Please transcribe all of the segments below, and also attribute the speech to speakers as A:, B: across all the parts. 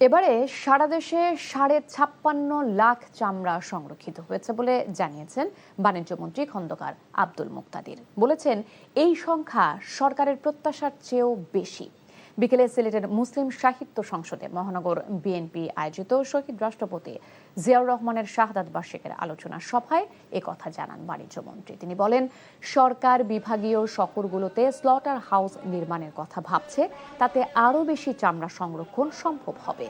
A: এবারে সারা দেশে 56.5 লাখ চামড়া সংরক্ষিত হয়েছে বলে জানিয়েছেন বাণিজ্যমন্ত্রী খন্দকার আব্দুল মুক্তাদির। বলেছেন, এই সংখ্যা সরকারের প্রত্যাশার চেয়েও বেশি। বিকেলে সিলেটের মুসলিম সাহিত্য সংসদে মহানগর বিএনপি আয়োজিত শহীদ রাষ্ট্রপতি জিয়াউর রহমানের শাহাদাত বার্ষিকীর আলোচনা সভায় একথা জানান বাণিজ্যমন্ত্রী। তিনি বলেন, সরকার বিভাগীয় শহরগুলোতে স্লটার হাউস নির্মাণের কথা ভাবছে, তাতে আরও বেশি চামড়া সংরক্ষণ সম্ভব হবে।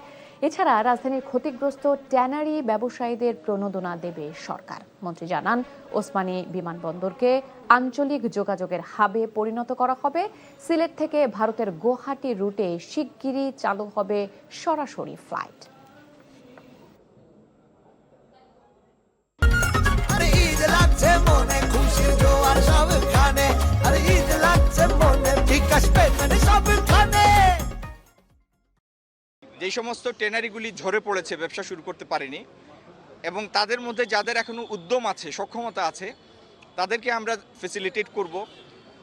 A: এছাড়া রাজধানীর ক্ষতিগ্রস্ত ট্যানারি ব্যবসায়ীদের প্রণোদনা দেবে সরকার। মন্ত্রী জানান, ওসমানী বিমানবন্দরকে আঞ্চলিক যোগাযোগের হাবে পরিণত করা হবে। সিলেট থেকে ভারতের গুয়াহাটি রুটে শিগগিরই চালু হবে সরাসরি ফ্লাইট।
B: যে সমস্ত ট্যানারিগুলি ঝরে পড়েছে, ব্যবসা শুরু করতে পারেনি, এবং তাদের মধ্যে যাদের এখনো উদ্যম আছে, সক্ষমতা আছে, তাদেরকে আমরা ফ্যাসিলিটেট করব।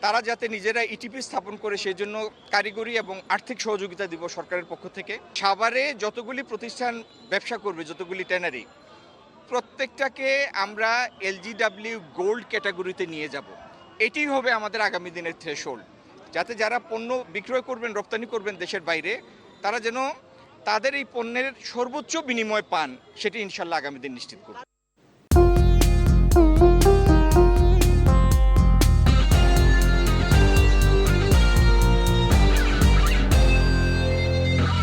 B: তারা যাতে নিজেরা ইটিপি স্থাপন করে সেই জন্য কারিগরি এবং আর্থিক সহযোগিতা দিব সরকারের পক্ষ থেকে। সাভারে যতগুলি প্রতিষ্ঠান ব্যবসা করবে, যতগুলি ট্যানারি, প্রত্যেকটাকে আমরা এলজিডব্লিউ গোল্ড ক্যাটাগরিতে নিয়ে যাব। এটি হবে আমাদের আগামী দিনের থ্রেশহোল্ড, যাতে যারা পণ্য বিক্রয় করবেন, রপ্তানি করবেন দেশের বাইরে, তারা যেন তাদের এই পণ্যের সর্বোচ্চ বিনিময় পান, সেটি ইনশাল্লাহ আগামী দিন নিশ্চিত করব।